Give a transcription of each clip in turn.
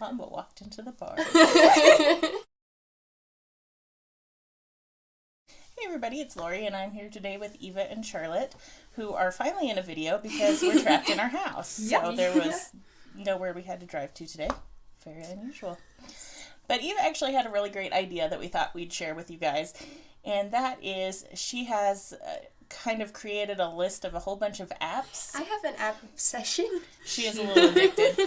on but walked into the bar. Hey everybody, it's Lori, and I'm here today with Eva and Charlotte, who are finally in a video because we're trapped in our house. Yep. So there was nowhere we had to drive to today. Very unusual. But Eva actually had a really great idea that we thought we'd share with you guys, and that is she has kind of created a list of a whole bunch of apps. I have an app obsession. She is a little addicted.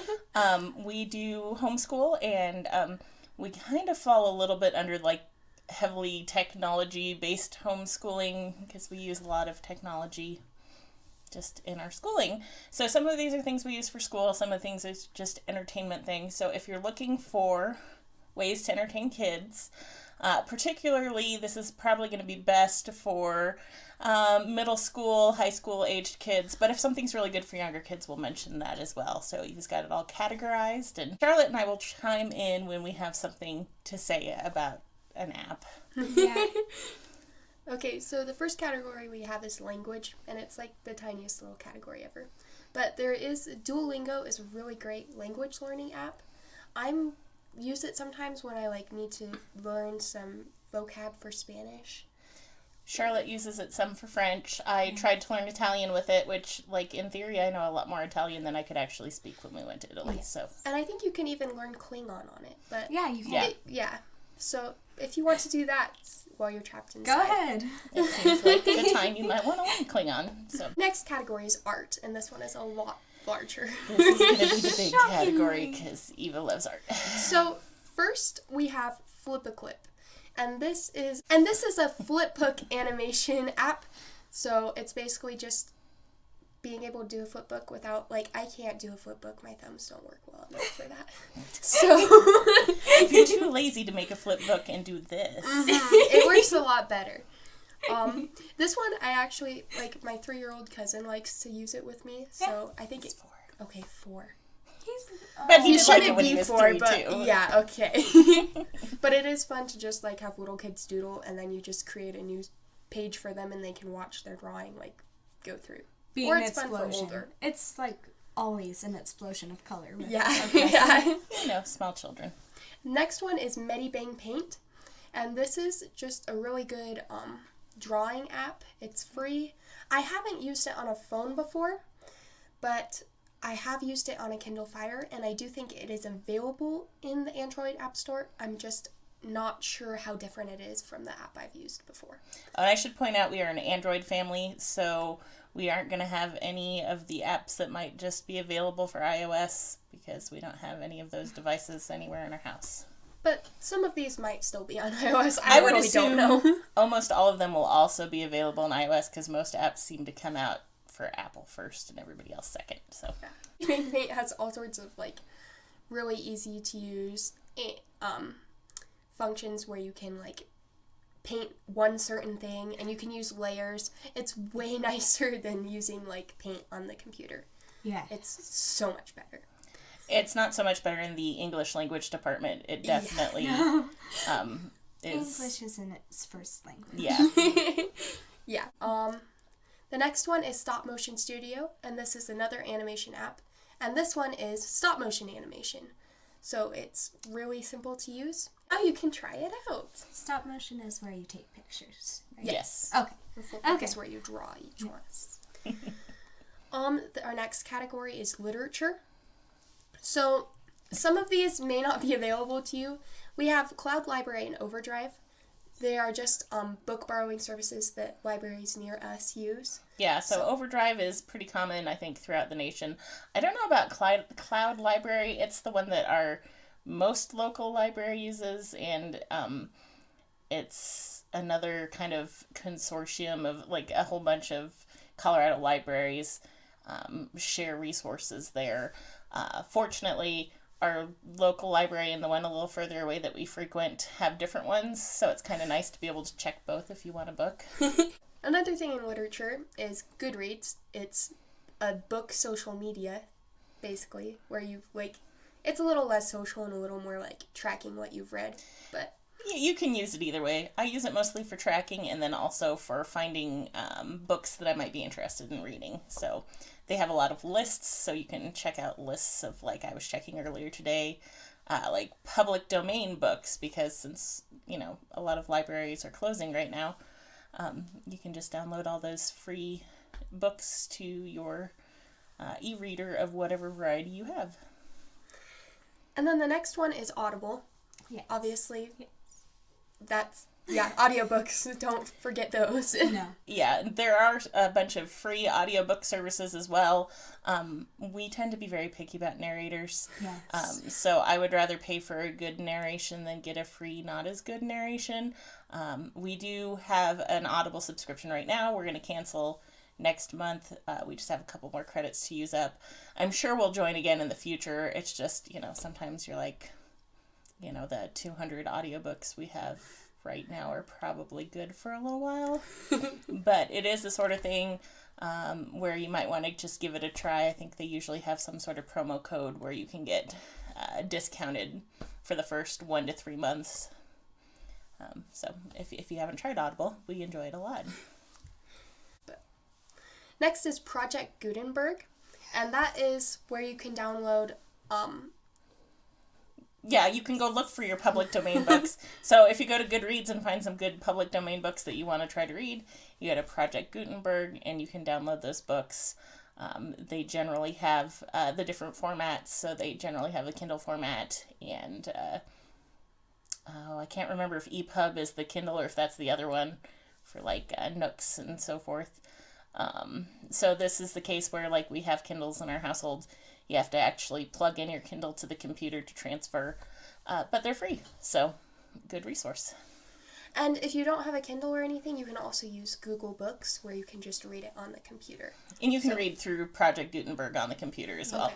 We do homeschool, and we kind of fall a little bit under like heavily technology-based homeschooling because we use a lot of technology just in our schooling. So some of these are things we use for school, some of the things is just entertainment things. So if you're looking for ways to entertain kids, particularly this is probably going to be best for middle school, high school aged kids, but if something's really good for younger kids, we'll mention that as well. So you've got it all categorized, and Charlotte and I will chime in when we have something to say about an app. Yeah. Okay, so the first category we have is language, and it's like the tiniest little category ever. But there is Duolingo is a really great language learning app. I'm use it sometimes when I like need to learn some vocab for Spanish. Charlotte uses it some for French. I tried to learn Italian with it, which, like, in theory, I know a lot more Italian than I could actually speak when we went to Italy. So. And I think you can even learn Klingon on it. But yeah, you can. Yeah. So if you want to do that while you're trapped inside, go ahead. It seems like the time you might want to learn Klingon. So. Next category is art, and this one is a lot larger. This is going to be the big category because Eva loves art. So first we have Flip-a-Clip, and this is a flipbook animation app. So it's basically just being able to do a flipbook without, like, I can't do a flipbook. My thumbs don't work well enough for that. So if you're too lazy to make a flipbook and do this, it works a lot better. This one I actually like. My 3-year-old cousin likes to use it with me, so I think it's 4. Okay, 4. But he shouldn't like it when be he was 4, 3 but too. Yeah, okay. But it is fun to just like have little kids doodle, and then you just create a new page for them, and they can watch their drawing like go through. Be or an it's fun for explosion. older. It's like always an explosion of color. Yeah. You know, small children. Next one is Medibang Paint, and this is just a really good drawing app. It's free. I haven't used it on a phone before, but I have used it on a Kindle Fire, and I do think it is available in the Android App Store. I'm just not sure how different it is from the app I've used before. And I should point out we are an Android family, so we aren't going to have any of the apps that might just be available for iOS because we don't have any of those devices anywhere in our house. But some of these might still be on iOS. I would really assume don't know. Almost all of them will also be available on iOS because most apps seem to come out for Apple first and everybody else second. So Paint has all sorts of like really easy to use functions where you can like paint one certain thing, and you can use layers. It's way nicer than using like paint on the computer. Yeah. It's so much better. It's not so much better in the English language department. It definitely is. English isn't its first language. Yeah. Yeah. The next one is Stop Motion Studio, and this is another animation app. And this one is stop motion animation. So it's really simple to use. Oh, you can try it out. Stop motion is where you take pictures, right? Yes. Okay. That's where you draw each one. Our next category is literature. So some of these may not be available to you. We have Cloud Library and Overdrive. They are just book borrowing services that libraries near us use. Yeah, so Overdrive is pretty common, I think, throughout the nation. I don't know about Cloud Library. It's the one that our most local library uses, and it's another kind of consortium of, like, a whole bunch of Colorado libraries share resources there. Fortunately, our local library and the one a little further away that we frequent have different ones, so it's kind of nice to be able to check both if you want a book. Another thing in literature is Goodreads. It's a book social media, basically, where you it's a little less social and a little more like tracking what you've read, but yeah, you can use it either way. I use it mostly for tracking and then also for finding books that I might be interested in reading. So they have a lot of lists, so you can check out lists of, like I was checking earlier today, like public domain books, because since, a lot of libraries are closing right now, you can just download all those free books to your e-reader of whatever variety you have. And then the next one is Audible. Yes. Obviously, that's, audiobooks. Don't forget those. No. Yeah, there are a bunch of free audiobook services as well. We tend to be very picky about narrators. Yes. So I would rather pay for a good narration than get a free not as good narration. We do have an Audible subscription right now. We're going to cancel next month. We just have a couple more credits to use up. I'm sure we'll join again in the future. It's just, sometimes you're like, the 200 audiobooks we have right now are probably good for a little while. But it is the sort of thing where you might want to just give it a try. I think they usually have some sort of promo code where you can get discounted for the first 1 to 3 months. So if you haven't tried Audible, we enjoy it a lot. Next is Project Gutenberg, and that is where you can download Yeah, you can go look for your public domain books. So if you go to Goodreads and find some good public domain books that you want to try to read, you go to Project Gutenberg and you can download those books. They generally have the different formats. So they generally have a Kindle format, and I can't remember if EPUB is the Kindle or if that's the other one for like Nooks and so forth. So this is the case where, like, we have Kindles in our household. You have to actually plug in your Kindle to the computer to transfer, but they're free, so good resource. And if you don't have a Kindle or anything, you can also use Google Books, where you can just read it on the computer. And you can read through Project Gutenberg on the computer as well.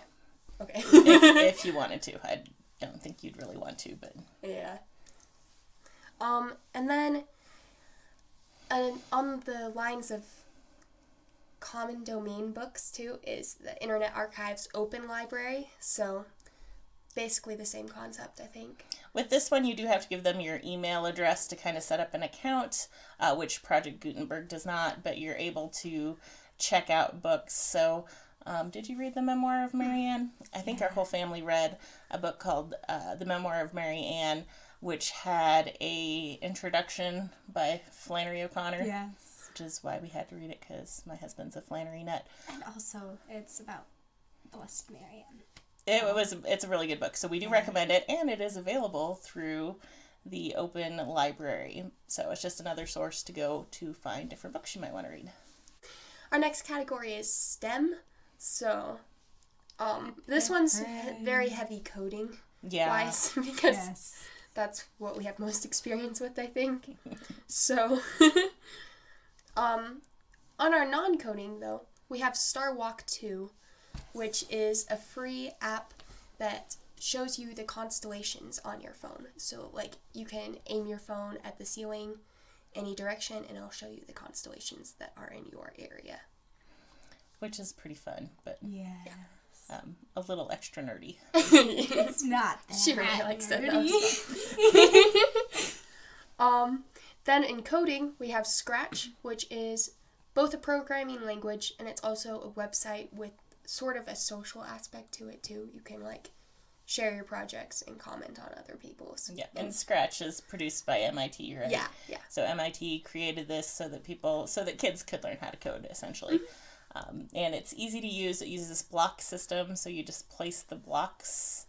Okay. if you wanted to. I don't think you'd really want to, but... Yeah. And then, on the lines of common domain books too, is the Internet Archive's Open Library. So basically the same concept, I think. With this one, you do have to give them your email address to kind of set up an account, which Project Gutenberg does not, but you're able to check out books. So did you read The Memoir of Mary Ann? I think our whole family read a book called The Memoir of Mary Ann, which had a introduction by Flannery O'Connor. Yes. Which is why we had to read it, because my husband's a Flannery nut. And also, it's about Blessed Mary Ann. It's a really good book, so we do recommend it, and it is available through the Open Library. So it's just another source to go to find different books you might want to read. Our next category is STEM. So, this one's very heavy coding wise, because that's what we have most experience with, I think. So, on our non-coding, though, we have Star Walk 2, which is a free app that shows you the constellations on your phone. So, like, you can aim your phone at the ceiling any direction, and it'll show you the constellations that are in your area. Which is pretty fun, but a little extra nerdy. It's not that She really likes that nerdy. Then in coding, we have Scratch, which is both a programming language, and it's also a website with sort of a social aspect to it, too. You can, like, share your projects and comment on other people's. Yeah, and Scratch is produced by MIT, right? Yeah. So MIT created this so that kids could learn how to code, essentially. And it's easy to use. It uses this block system, so you just place the blocks.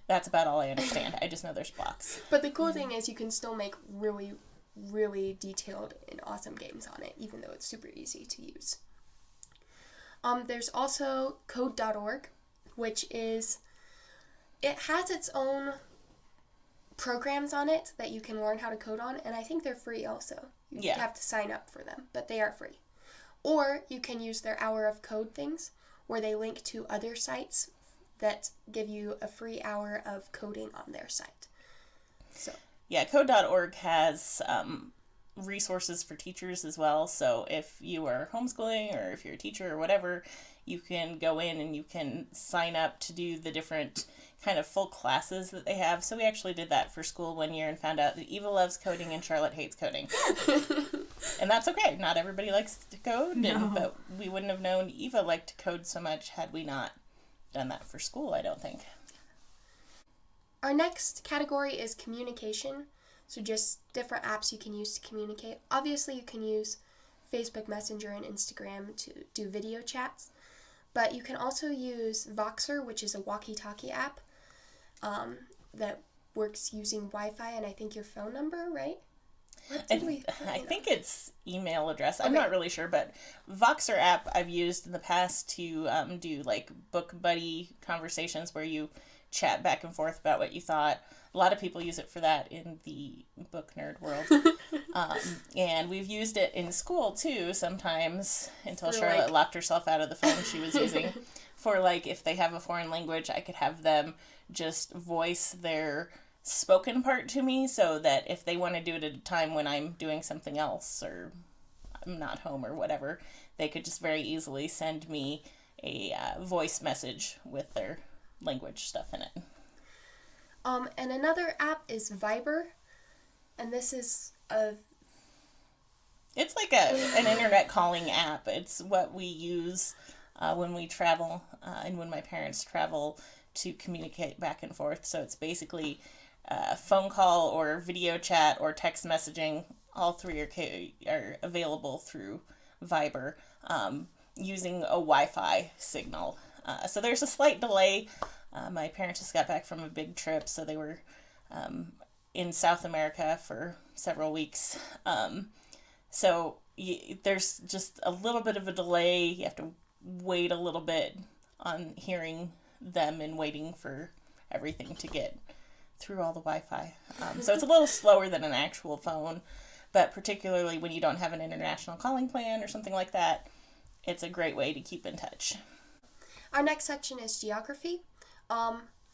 That's about all I understand. I just know there's blocks. But the cool thing is you can still make really, really detailed and awesome games on it, even though it's super easy to use. There's also code.org, which is, it has its own programs on it that you can learn how to code on, and I think they're free also. You have to sign up for them, but they are free. Or you can use their Hour of Code things, where they link to other sites that give you a free hour of coding on their site. So yeah, code.org has resources for teachers as well. So if you are homeschooling or if you're a teacher or whatever, you can go in and you can sign up to do the different kind of full classes that they have. So we actually did that for school one year and found out that Eva loves coding and Charlotte hates coding. And that's okay. Not everybody likes to code, but we wouldn't have known Eva liked to code so much had we not done that for school, I don't think. Our next category is communication. So just different apps you can use to communicate. Obviously, you can use Facebook Messenger and Instagram to do video chats. But you can also use Voxer, which is a walkie-talkie app that works using Wi-Fi and I think your phone number, right? I think it's email address. I'm not really sure, but Voxer app I've used in the past to do like book buddy conversations where you chat back and forth about what you thought. A lot of people use it for that in the book nerd world. And we've used it in school too sometimes until Charlotte locked herself out of the phone she was using. For like if they have a foreign language, I could have them just voice their spoken part to me so that if they want to do it at a time when I'm doing something else or I'm not home or whatever, they could just very easily send me a voice message with their language stuff in it. And another app is Viber, and this is It's like an internet calling app. It's what we use when we travel and when my parents travel to communicate back and forth. So it's basically phone call or video chat or text messaging. All three are available through Viber using a Wi-Fi signal. So there's a slight delay. My parents just got back from a big trip, so they were in South America for several weeks. So there's just a little bit of a delay. You have to wait a little bit on hearing them and waiting for everything to get through all the Wi-Fi. So it's a little slower than an actual phone, but particularly when you don't have an international calling plan or something like that, it's a great way to keep in touch. Our next section is geography.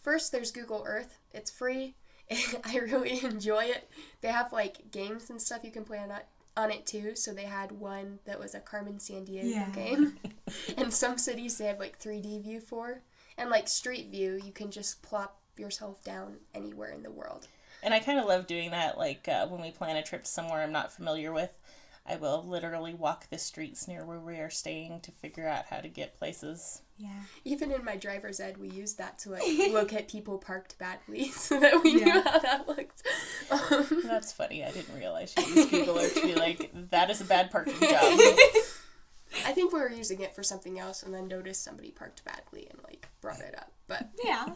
First, there's Google Earth. It's free. I really enjoy it. They have like games and stuff you can play on it too. So they had one that was a Carmen Sandiego game. And some cities they have like 3D view for. And like Street View, you can just plop yourself down anywhere in the world. And I kind of love doing that. Like when we plan a trip somewhere I'm not familiar with, I will literally walk the streets near where we are staying to figure out how to get places. Yeah. Even in my driver's ed, we used that to like look at people parked badly so that we knew how that looked. That's funny. I didn't realize you used Google Earth to be like, that is a bad parking job. I think we were using it for something else and then noticed somebody parked badly and like brought it up. But yeah.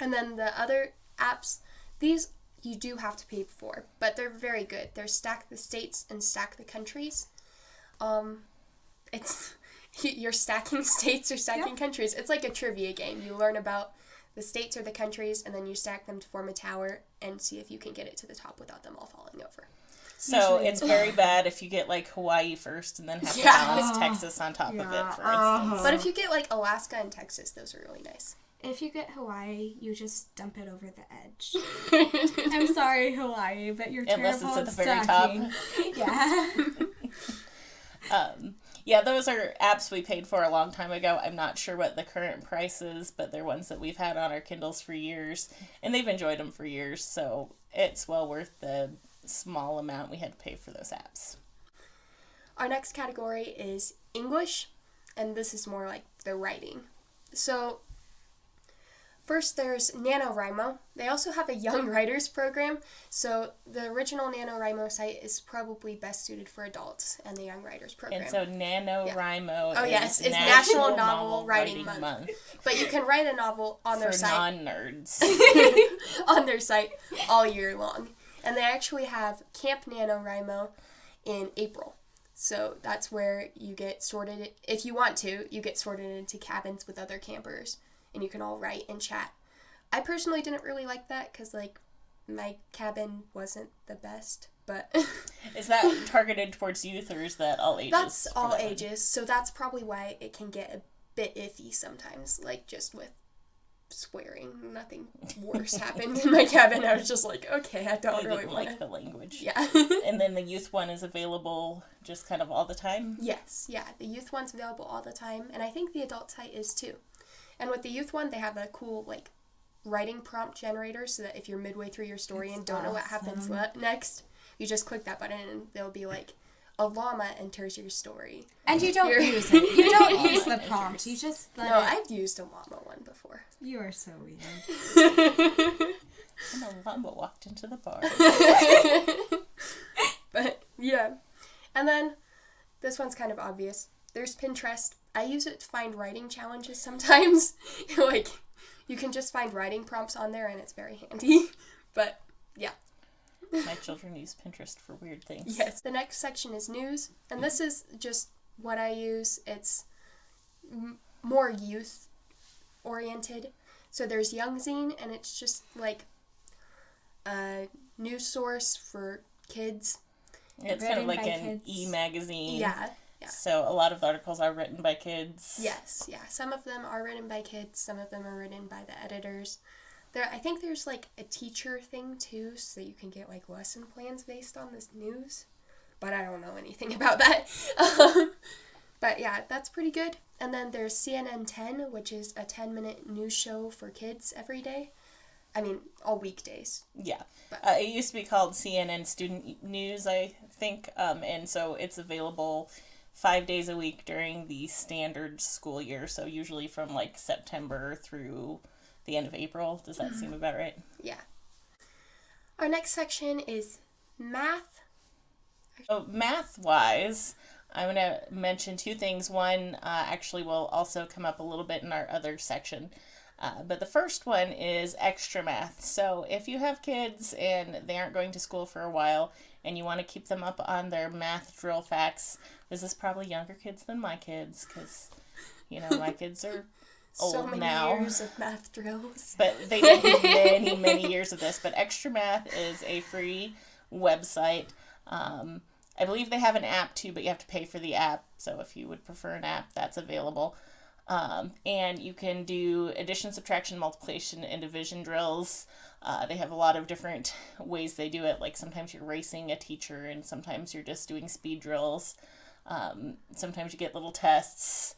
And then the other apps, these you do have to pay for, but they're very good. They're Stack the States and Stack the Countries. It's you're stacking states or stacking countries. It's like a trivia game. You learn about the states or the countries, and then you stack them to form a tower and see if you can get it to the top without them all falling over. So it's very bad if you get like Hawaii first and then have to balance Texas on top of it, for instance. But if you get like Alaska and Texas, those are really nice. If you get Hawaii, you just dump it over the edge. I'm sorry, Hawaii, but you're unless terrible it's at the very top. Yeah. Yeah, those are apps we paid for a long time ago. I'm not sure what the current price is, but they're ones that we've had on our Kindles for years, and they've enjoyed them for years, so it's well worth the small amount we had to pay for those apps. Our next category is English, and this is more like the writing. So first, there's NaNoWriMo. They also have a Young Writers program. So the original NaNoWriMo site is probably best suited for adults and the Young Writers program. And so NaNoWriMo is National Novel Writing Month. But you can write a novel on their site. For non-nerds. On their site all year long. And they actually have Camp NaNoWriMo in April. So that's where you get sorted. If you want to, you get sorted into cabins with other campers. And you can all write and chat. I personally didn't really like that because, like, my cabin wasn't the best, but... Is that targeted towards youth, or is that all ages? That's all ages, so that's probably why it can get a bit iffy sometimes, like, just with swearing. Nothing worse happened in my cabin. I was just like, okay, I don't really like the language. Yeah. And then the youth one is available just kind of all the time? Yes, yeah. The youth one's available all the time, and I think the adult site is, too. And with the youth one, they have a cool, like, writing prompt generator so that if you're midway through your story and don't know what happens next, you just click that button and they'll be like, a llama enters your story. And you don't use it. You don't use the prompt. You just let No, it. I've used a llama one before. You are so weird. And a llama walked into the bar. But, yeah. And then, this one's kind of obvious. There's Pinterest. I use it to find writing challenges sometimes. Like, you can just find writing prompts on there, and it's very handy. But, yeah. My children use Pinterest for weird things. Yes. The next section is news, and this is just what I use. It's more youth-oriented. So there's Young Zine, and it's just, like, a news source for kids. It's kind of like an e-magazine. Yeah. So a lot of the articles are written by kids. Yes, yeah. Some of them are written by kids. Some of them are written by the editors. I think there's, like, a teacher thing, too, so you can get, like, lesson plans based on this news. But I don't know anything about that. But, yeah, that's pretty good. And then there's CNN 10, which is a 10-minute news show for kids every day. I mean, all weekdays. Yeah. It used to be called CNN Student News, I think. And so it's available 5 days a week during the standard school year. So usually from, like, September through the end of April. Does that seem about right? Yeah. Our next section is math. So math-wise, I'm going to mention two things. One actually will also come up a little bit in our other section. But the first one is extra math. So if you have kids and they aren't going to school for a while and you want to keep them up on their math drill facts, this is probably younger kids than my kids because, you know, my kids are old so many now. years of math drills. But they did many, many years of this. But Extra Math is a free website. I believe they have an app too, but you have to pay for the app. So if you would prefer an app, that's available. And you can do addition, subtraction, multiplication, and division drills. They have a lot of different ways they do it. Like sometimes you're racing a teacher and sometimes you're just doing speed drills. Sometimes you get little tests.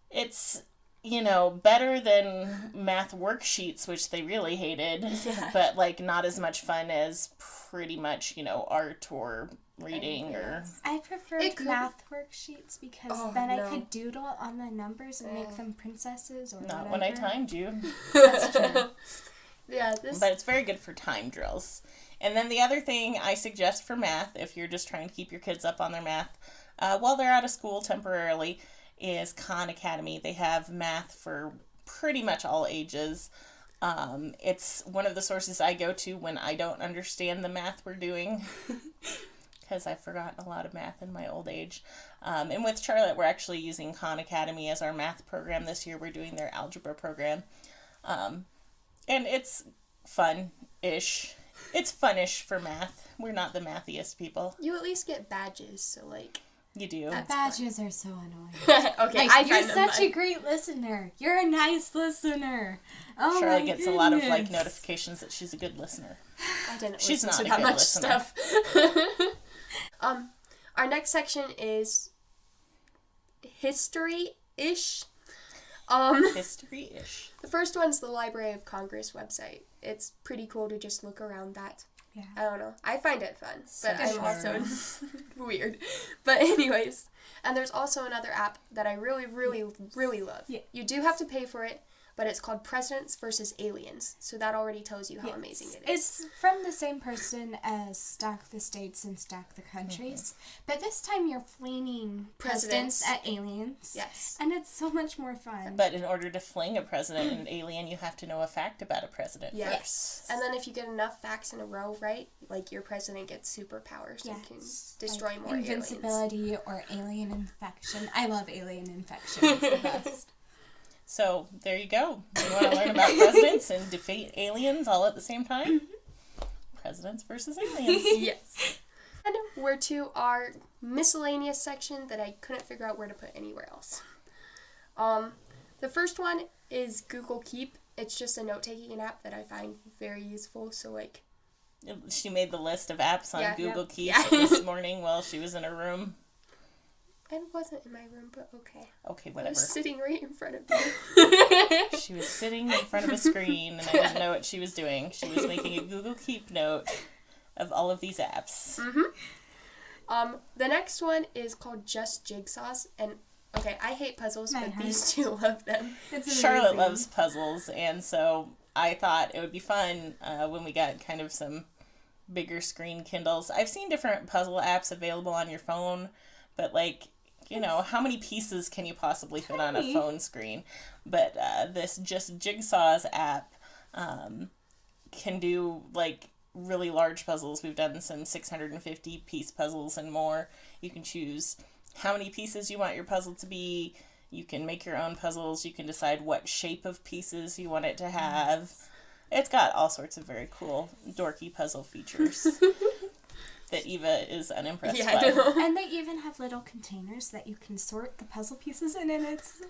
It's, you know, better than math worksheets, which they really hated, but, like, not as much fun as pretty much, you know, art or reading or... I preferred math worksheets because then I could doodle on the numbers and make them princesses or Not whatever. when I timed you. That's true. Yeah, But it's very good for time drills. And then the other thing I suggest for math, if you're just trying to keep your kids up on their math, while they're out of school temporarily, is Khan Academy. They have math for pretty much all ages. It's one of the sources I go to when I don't understand the math we're doing because I've forgotten a lot of math in my old age. And with Charlotte, we're actually using Khan Academy as our math program this year. We're doing their algebra program. And it's fun-ish. It's fun-ish for math. We're not the mathiest people. You at least get badges, so, like... You do. The badges are so annoying. Okay, like, you're such a great listener. You're a nice listener. Oh, Charlotte my gets goodness. a lot of, like, notifications that she's a good listener. I didn't She's listen not to a that good much listener. stuff. Our next section is history-ish. History-ish. The first one's the Library of Congress website. It's pretty cool to just look around that. Yeah. I don't know. I find it fun, but Such I'm also weird. But anyways, and there's also another app that I really, really, really love. Yeah. You do have to pay for it, but it's called Presidents versus Aliens. So that already tells you how amazing it is. It's from the same person as Stack the States and Stack the Countries, but this time you're flinging presidents at aliens. Yes. And it's so much more fun. But in order to fling a president and an alien, you have to know a fact about a president first. Yes. And then if you get enough facts in a row right, like your president gets superpowers and can destroy like more aliens. invincibility or alien infection. I love alien infection. It's the best. So, there you go. You want to learn about presidents and defeat aliens all at the same time? Presidents versus aliens. Yes. And we're to our miscellaneous section that I couldn't figure out where to put anywhere else. The first one is Google Keep. It's just a note-taking app that I find very useful. So, like... She made the list of apps on Google Keep Yeah. this morning while she was in her room. I wasn't in my room, but okay. Okay, I whatever. was sitting right in front of you. She was sitting in front of a screen and I didn't know what she was doing. She was making a Google Keep note of all of these apps. Mm-hmm. The next one is called Just Jigsaws, and okay, I hate puzzles, My but heart. these two love them. It's Charlotte amazing. loves puzzles, and so I thought it would be fun when we got kind of some bigger screen Kindles. I've seen different puzzle apps available on your phone, but like, you know, how many pieces can you possibly fit on a Tiny. phone screen? But this Just Jigsaws app can do like really large puzzles. We've done some 650 piece puzzles and more. You can choose how many pieces you want your puzzle to be. You can make your own puzzles. You can decide what shape of pieces you want it to have. It's got all sorts of very cool, dorky puzzle features that Eva is unimpressed Yeah, I by. know. And they even have little containers that you can sort the puzzle pieces in, and it's...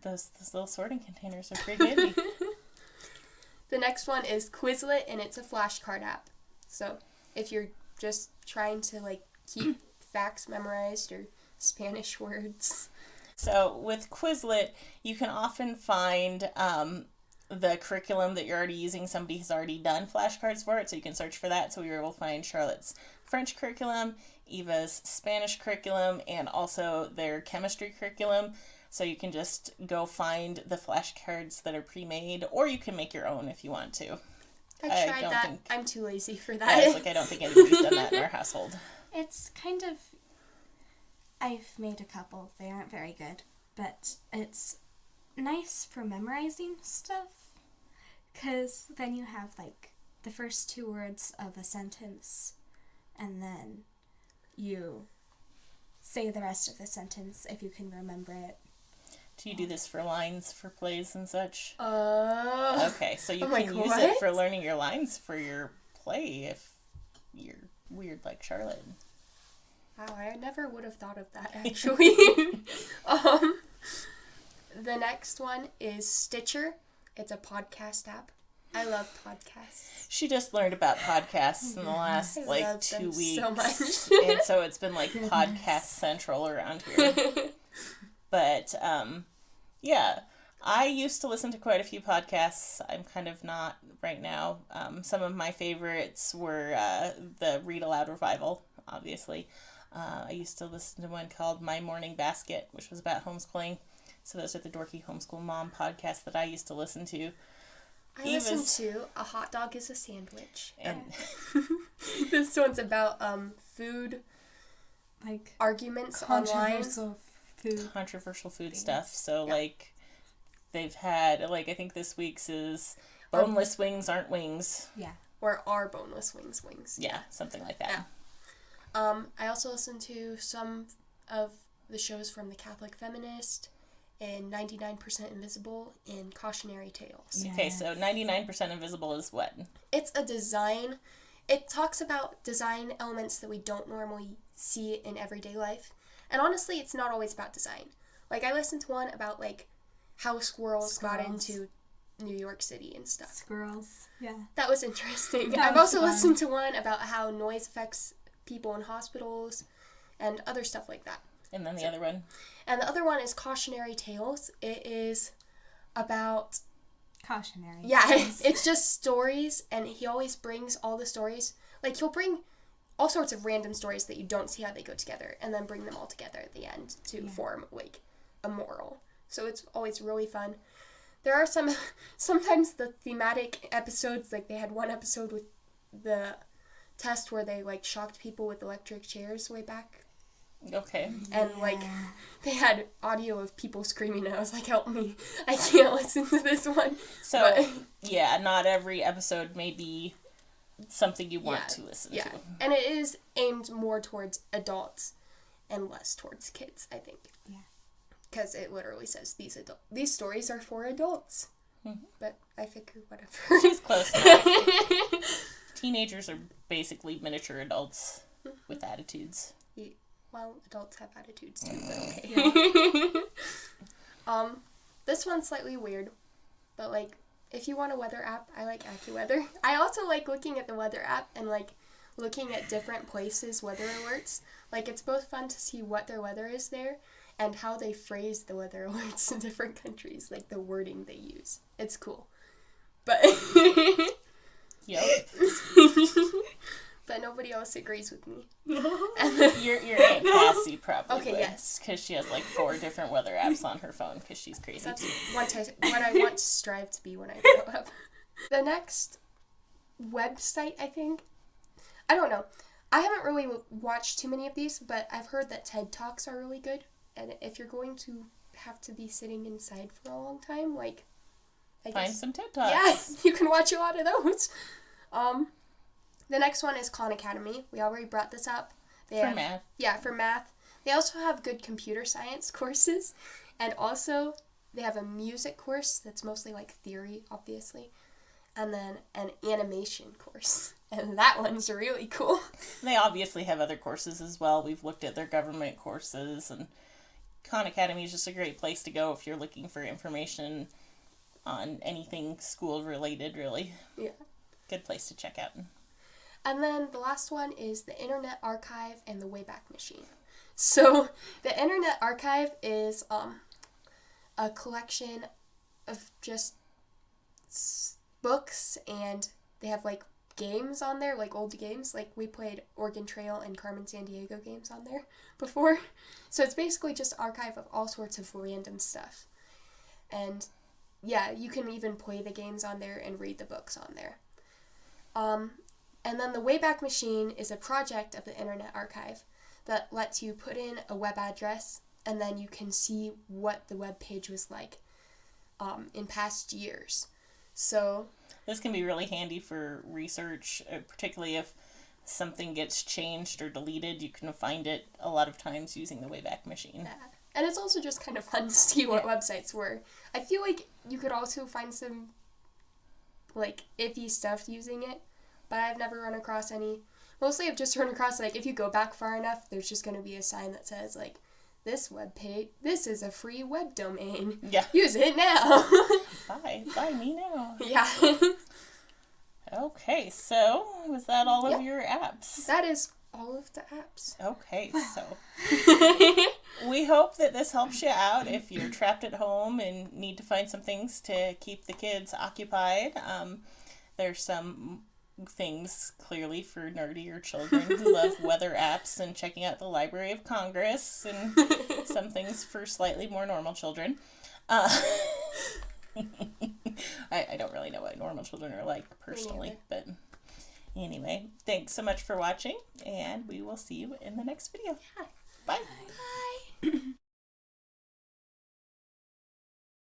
Those little sorting containers are pretty handy. The next one is Quizlet, and it's a flashcard app. So if you're just trying to like keep facts memorized or Spanish words. So with Quizlet, you can often find the curriculum that you're already using. Somebody has already done flashcards for it, so you can search for that. So we were able to find Charlotte's French curriculum, Eva's Spanish curriculum, and also their chemistry curriculum. So you can just go find the flashcards that are pre-made, or you can make your own if you want to. I tried don't that. think- I'm too lazy for I that. was like, I don't think anybody's done that in our household. It's kind of... I've made a couple. They aren't very good. But it's nice for memorizing stuff. Because then you have, like, the first two words of a sentence. And then you say the rest of the sentence if you can remember it. Do you do this for lines, for plays and such? Oh. Okay, so you I'm can like, use what? it for learning your lines for your play if you're weird like Charlotte. Wow, I never would have thought of that actually. The next one is Stitcher. It's a podcast app. I love podcasts. She just learned about podcasts in the last I like love 2 them weeks. so much. And so it's been like podcast central around here. But yeah, I used to listen to quite a few podcasts. I'm kind of not right now. Some of my favorites were the Read Aloud Revival, obviously. I used to listen to one called My Morning Basket, which was about homeschooling. So those are the dorky homeschool mom podcasts that I used to listen to. I listen to A Hot Dog is a Sandwich. And This one's about food Like, arguments online. controversial food. controversial food stuff. So like they've had like I think this week's is boneless wings aren't wings. Yeah. Or Are Boneless Wings wings? Yeah, something like that. Yeah. I also listen to some of the shows from The Catholic Feminist and 99% Invisible and Cautionary Tales. Yeah. Okay, so 99% Invisible is what? It's a design. It talks about design elements that we don't normally see in everyday life. And honestly, it's not always about design. Like, I listened to one about, like, how squirrels got Squirrels. into New York City and stuff. Squirrels. Yeah. That was interesting. That I've was also fun. listened to one about how noise affects people in hospitals and other stuff like that. And then the other one. And the other one is Cautionary Tales. It is about, Cautionary. yeah, tales. it's just stories, and he always brings all the stories. Like, he'll bring all sorts of random stories that you don't see how they go together, and then bring them all together at the end to form, like, a moral. So it's always really fun. There are sometimes the thematic episodes, like, they had one episode with the test where they, like, shocked people with electric chairs way back. Okay. And, like, they had audio of people screaming, and I was like, help me. I can't listen to this one. So, But- yeah, not every episode may be something you want to listen Yeah. to. And it is aimed more towards adults and less towards kids, I think. Yeah. Because it literally says these stories are for adults. Mhm. But I figure whatever. She's close enough. Teenagers are basically miniature adults with attitudes. Well, adults have attitudes too, but okay. This one's slightly weird, but like, if you want a weather app, I like AccuWeather. I also like looking at the weather app and like looking at different places' weather alerts. Like, it's both fun to see what their weather is there and how they phrase the weather alerts in different countries, like the wording they use. It's cool. But Yep. but nobody else agrees with me. Your Aunt Cassie probably Okay, would. yes. Because she has like 4 different weather apps on her phone because she's crazy. That's what I want to strive to be when I grow up. The next website, I think, I don't know. I haven't really watched too many of these, but I've heard that TED Talks are really good. And if you're going to have to be sitting inside for a long time, like, I Find guess, some TED Talks. yeah, you can watch a lot of those. The next one is Khan Academy. We already brought this up. For math. Yeah, for math. They also have good computer science courses. And also, they have a music course that's mostly like theory, obviously. And then an animation course. And that one's really cool. They obviously have other courses as well. We've looked at their government courses. And Khan Academy is just a great place to go if you're looking for information on anything school related, really. Yeah. Good place to check out. And then the last one is the Internet Archive and the Wayback Machine. So the Internet Archive is a collection of just books, and they have like games on there, like old games. Like we played Oregon Trail and Carmen Sandiego games on there before. So it's basically just an archive of all sorts of random stuff. And yeah, you can even play the games on there and read the books on there. And then the Wayback Machine is a project of the Internet Archive that lets you put in a web address, and then you can see what the web page was like in past years. So this can be really handy for research, particularly if something gets changed or deleted. You can find it a lot of times using the Wayback Machine. Yeah. And it's also just kind of fun to see what websites were. I feel like you could also find some like iffy stuff using it, but I've never run across any. Mostly I've just run across, like, if you go back far enough, there's just going to be a sign that says, like, this web page, this is a free web domain. Yeah. Use it now. Buy me now. Yeah. Okay, so was that all Yep. of your apps? That is all of the apps. Okay, so we hope that this helps you out if you're trapped at home and need to find some things to keep the kids occupied. There's some things clearly for nerdier children who love weather apps and checking out the Library of Congress, and some things for slightly more normal children. I don't really know what normal children are like personally, but anyway, thanks so much for watching, and we will see you in the next video. Bye. Bye.